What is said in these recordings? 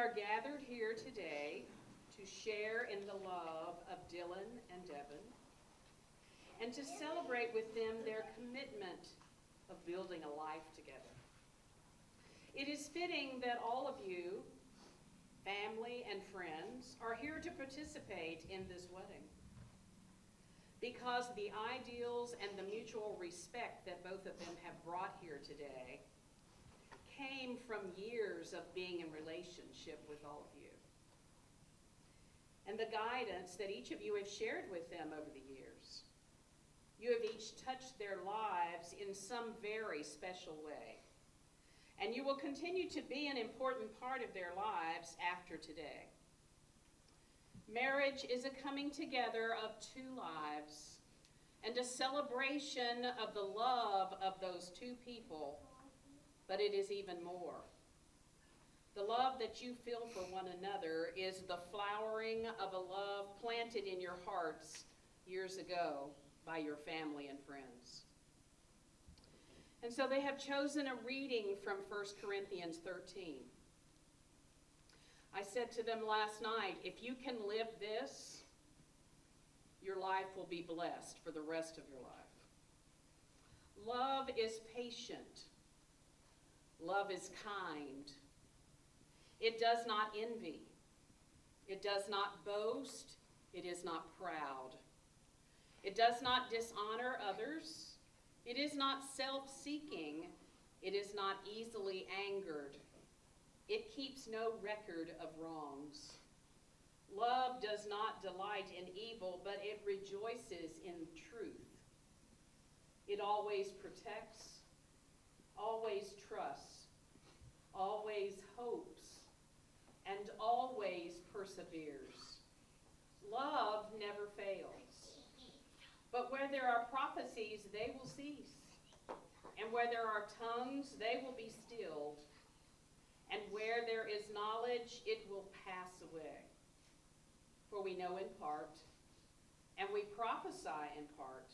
are gathered here today to share in the love of Dylan and Devon and to celebrate with them their commitment of building a life together. It is fitting that all of you, family and friends, are here to participate in this wedding because the ideals and the mutual respect that both of them have brought here today came from years of being in relationship with all of you, and the guidance that each of you have shared with them over the years. You have each touched their lives in some very special way, and you will continue to be an important part of their lives after today. Marriage is a coming together of two lives and a celebration of the love of those two people, but it is even more. The love that you feel for one another is the flowering of a love planted in your hearts years ago by your family and friends. And so they have chosen a reading from 1 Corinthians 13. I said to them last night, if you can live this, your life will be blessed for the rest of your life. Love is patient. Love is kind. It does not envy. It does not boast. It is not proud. It does not dishonor others. It is not self-seeking. It is not easily angered. It keeps no record of wrongs. Love does not delight in evil, but it rejoices in truth. It always protects, always trusts, always hopes, and always perseveres. Love never fails. But where there are prophecies, they will cease. And where there are tongues, they will be stilled. And where there is knowledge, it will pass away. For we know in part, and we prophesy in part,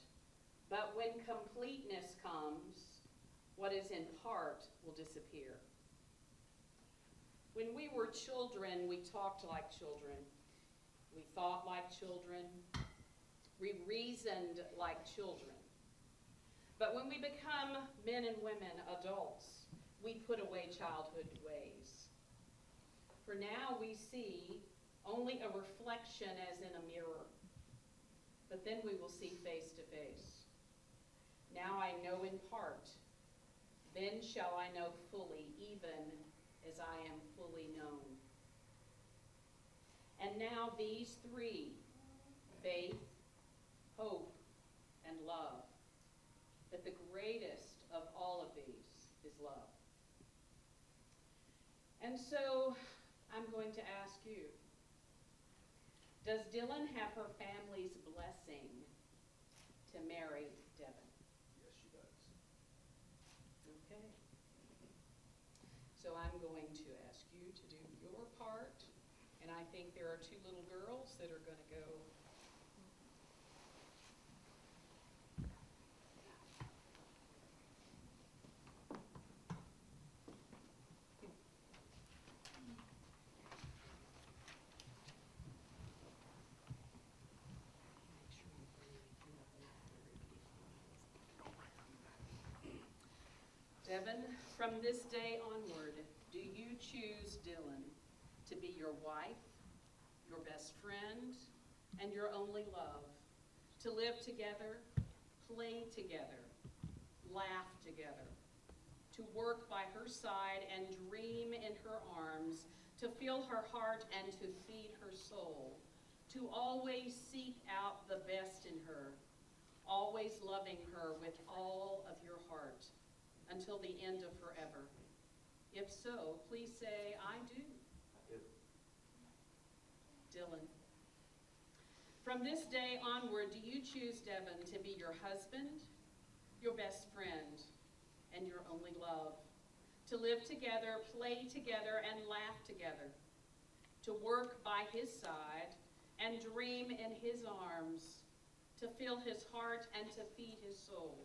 but when completeness comes, what is in part will disappear. When we were children, we talked like children. We thought like children. We reasoned like children. But when we become men and women, adults, we put away childhood ways. For now we see only a reflection as in a mirror, but then we will see face to face. Now I know in part, then shall I know fully, even as I am fully known. And now these three, faith, hope, and love, but the greatest of all of these is love. And so I'm going to ask you, does Dylan have her family's blessing to marry Devon? Yes, she does. Okay. So I'm going to ask you to do your part, and I think there are two little girls that are going to go. Devon, from this day onward, do you choose Dylan to be your wife, your best friend, and your only love, to live together, play together, laugh together, to work by her side and dream in her arms, to fill her heart and to feed her soul, to always seek out the best in her, always loving her with all of your heart, until the end of forever? If so, please say, I do. I do. Dylan, from this day onward, do you choose Devon to be your husband, your best friend, and your only love, to live together, play together, and laugh together, to work by his side and dream in his arms, to fill his heart and to feed his soul,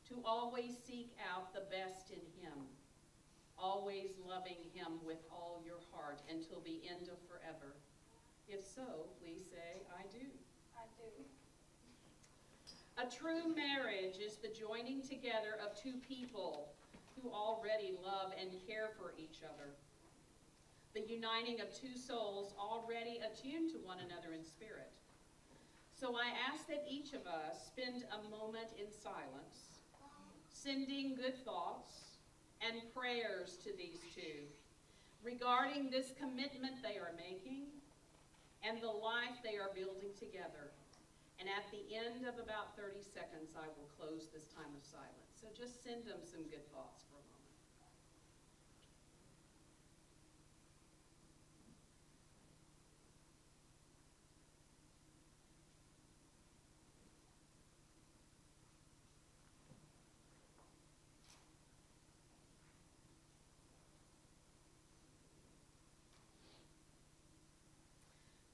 to always seek out the best in him, always loving him with all your heart until the end of forever? If so, please say, I do. I do. A true marriage is the joining together of two people who already love and care for each other. The uniting of two souls already attuned to one another in spirit. So I ask that each of us spend a moment in silence, sending good thoughts and prayers to these two regarding this commitment they are making and the life they are building together. And at the end of about 30 seconds, I will close this time of silence. So just send them some good thoughts for a moment.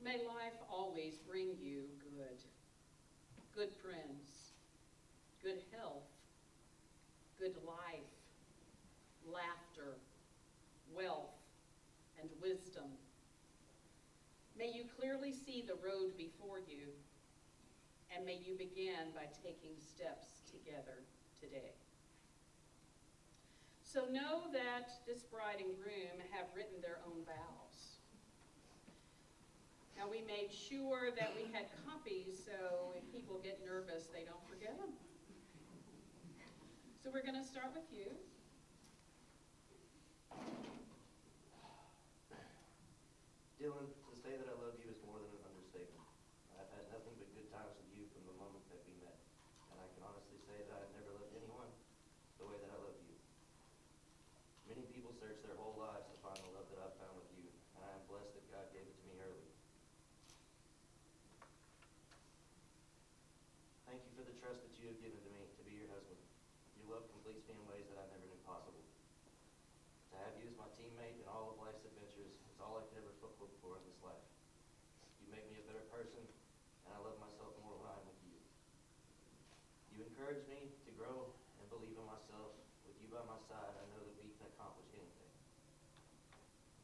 May life always bring you good friends, good health, good life, laughter, wealth, and wisdom. May you clearly see the road before you, and may you begin by taking steps together today. So know that this bride and groom have written their own vows. Now, we made sure that we had copies so if people get nervous, they don't forget them. So we're going to start with you. Dylan, to say that I love you is more than an understatement. I've had nothing but good times with you from the moment that we met. And I can honestly say that I've never loved anyone the way that I love you. Many people search their whole lives to find the love that I've found with you, and I am blessed that God gave it to me early. Thank you for the trust that you have given to me to be your husband. Your love completes me in ways that I never knew possible. To have you as my teammate in all of life's adventures is all I could ever hope for in this life. You make me a better person, and I love myself more when I'm with you. You encourage me to grow and believe in myself. With you by my side, I know that we can accomplish anything.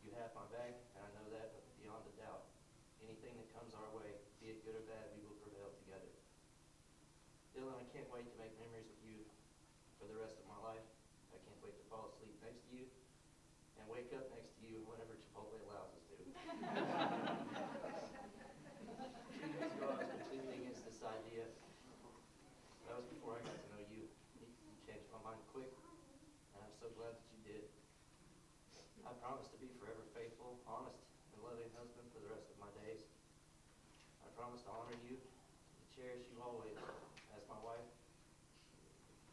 You have my back, and I know that beyond a doubt. Anything that comes our way, be it good or bad, we will prevail together. Dylan, I can't wait to make memories with you for the rest of my life. I can't wait to fall asleep next to you and wake up next to you whenever Chipotle allows us to. 2 years ago, I was completely against this idea. That was before I got to know you. You changed my mind quick, and I'm so glad that you did. I promise to be forever faithful, honest, and loving husband for the rest of my days. I promise to honor you, to cherish you always as my wife.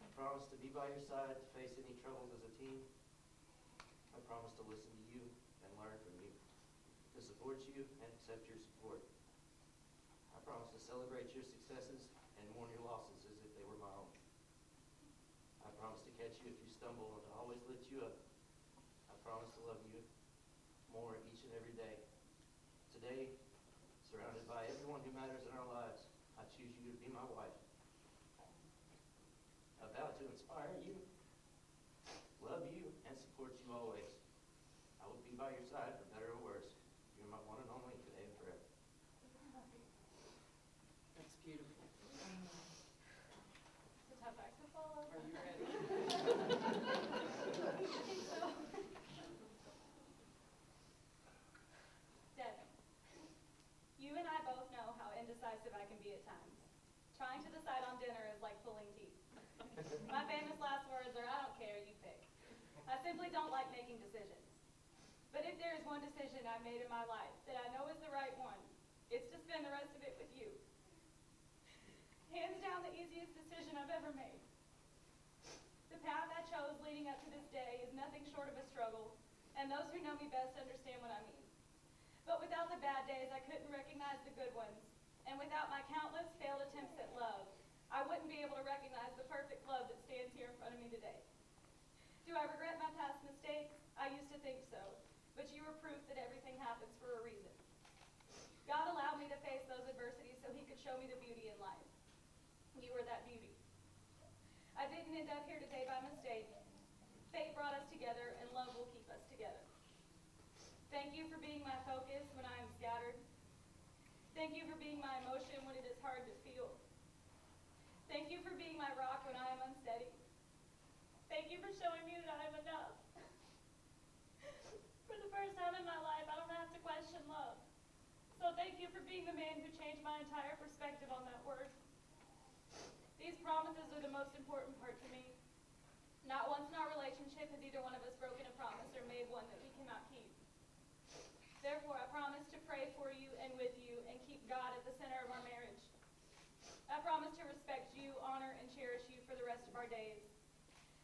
I promise to be by your side to face any troubles as a team. I promise to listen to you and learn from you, to support you and accept your support. I promise to celebrate your successes and mourn your losses as if they were my own. I promise to catch you if you stumble and to always lift you up. I promise to love you more each and every day. Today, surrounded by everyone who matters in our lives, I choose you to be my wife. I vow to inspire you, love you, and support you always. I will be by your side for better or worse. You're my one and only today and forever. That's beautiful. It's a tough act to follow. Are you ready? Devon, you and I both know how indecisive I can be at times. Trying to decide on dinner is like pulling teeth. My famous last words are, I don't care, you pick. I simply don't like making decisions. But if there is one decision I've made in my life that I know is the right one, it's to spend the rest of it with you. Hands down, the easiest decision I've ever made. The path I chose leading up to this day is nothing short of a struggle, and those who know me best understand what I mean. But without the bad days, I couldn't recognize the good ones. And without my countless failed attempts at love, I wouldn't be able to recognize the perfect love that stands here in front of me today. Do I regret my past mistakes? I used to think so. But you were proof that everything happens for a reason. God allowed me to face those adversities so he could show me the beauty in life. You were that beauty. I didn't end up here today by mistake. Fate brought us together, and love will keep us together. Thank you for being my focus when I am scattered. Thank you for being my emotion when it is hard to feel. Thank you for being my rock when I am unsteady. Thank you for showing me that I am enough. For the first time in my life, I don't have to question love. So thank you for being the man who changed my entire perspective on that word. These promises are the most important part to me. Not once in our relationship has either one of us broken a promise or made one that we cannot keep. Therefore, I promise to pray for you and with you and keep God at the center of our marriage. I promise to respect you, honor, and cherish you for the rest of our days.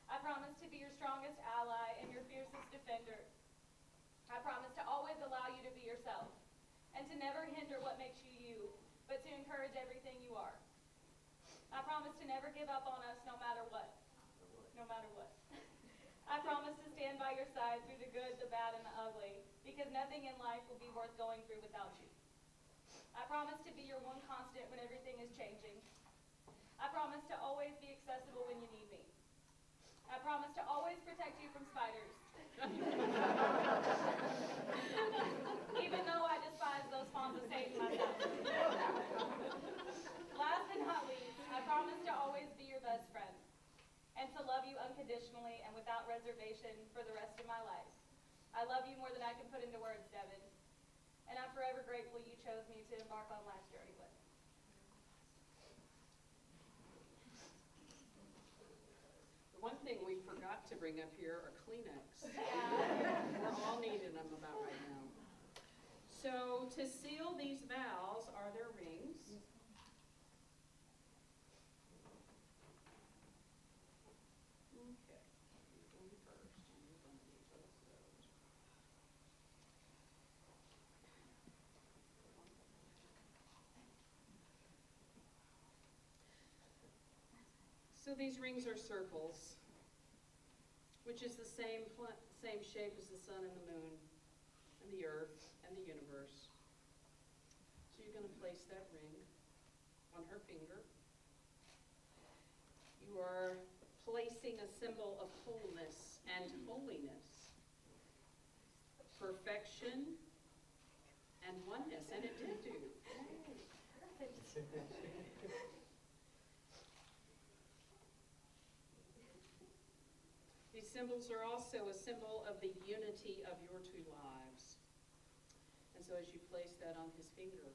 I promise to be your strongest ally and your fiercest defender. I promise to always allow you to be yourself and to never hinder what makes you you, but to encourage everything you are. I promise to never give up on us no matter what. No matter what. I promise to stand by your side through the good, the bad, and the ugly, because nothing in life will be worth going through without you. I promise to be your one constant when everything is changing. I promise to always be accessible when you need me. I promise to always protect you from spiders. Even though I despise those forms of Satan myself. Last but not least, I promise to always be your best friend and to love you unconditionally and without reservation for the rest of my life. I love you more than I can put into words, Devon, and I'm forever grateful you chose me to embark on life's journey with. The one thing we forgot to bring up here are Kleenex. Yeah. We're all needing them about right now. So to seal these vows are their rings. Okay, you're going first, and you're going to each of those. So these rings are circles, which is the same shape as the sun and the moon and the earth and the universe. So you're going to place that ring on her finger. You are placing a symbol of wholeness and holiness, perfection and oneness, and it did do. These symbols are also a symbol of the unity of your two lives. And so as you place that on his finger,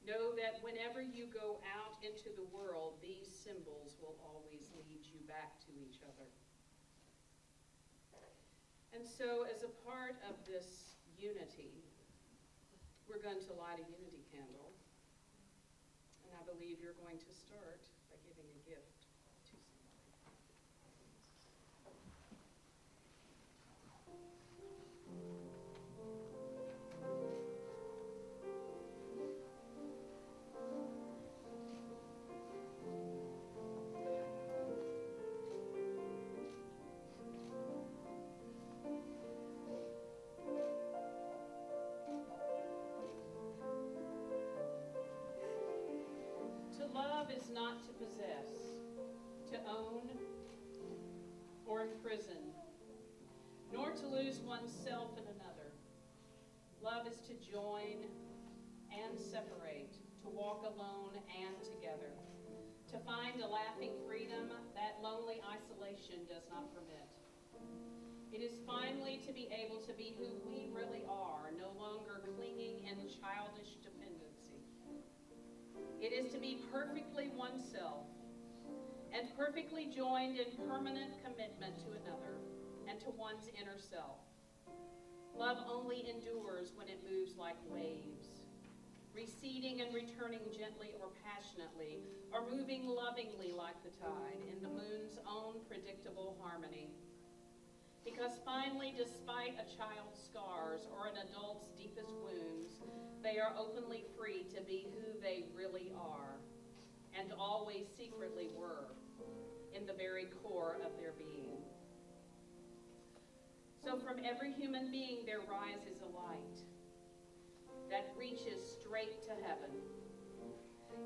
know that whenever you go out into the world, these symbols will always lead you back to each other. And so as a part of this unity, we're going to light a unity candle. And I believe you're going to start by giving a gift to somebody. To love is not to possess, to own or imprison, nor to lose oneself in another. Love is to join and separate, to walk alone and together, to find a laughing freedom that lonely isolation does not permit. It is finally to be able to be who we really are, no longer clinging in childish dependency. It is to be perfectly oneself and perfectly joined in permanent commitment to another and to one's inner self. Love only endures when it moves like waves, receding and returning gently or passionately, or moving lovingly like the tide in the moon's own predictable harmony. Because finally, despite a child's scars or an adult's deepest wounds, they are openly free to be who they really are, and always secretly were, in the very core of their being. So from every human being there rises a light that reaches straight to heaven.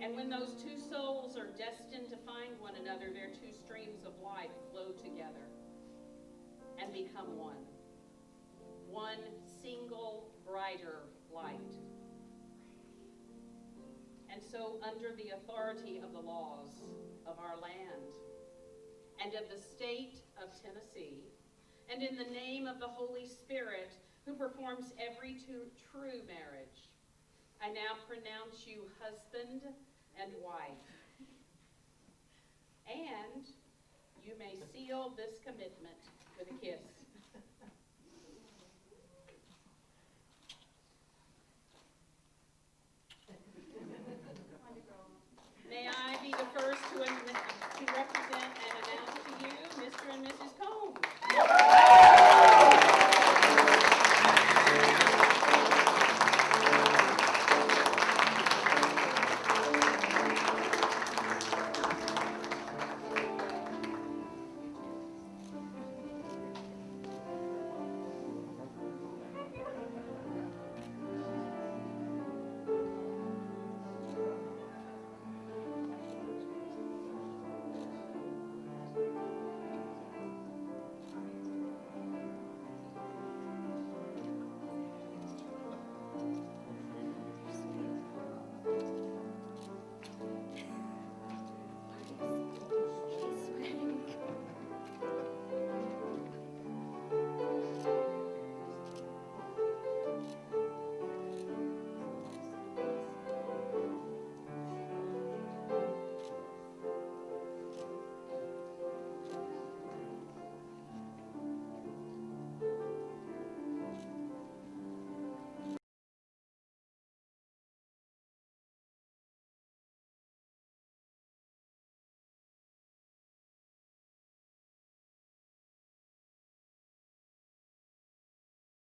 And when those two souls are destined to find one another, their two streams of life flow together. and become one. One single brighter light. And so, under the authority of the laws of our land and of the state of Tennessee, and in the name of the Holy Spirit, who performs every true marriage, I now pronounce you husband and wife. And you may seal this commitment with a kiss.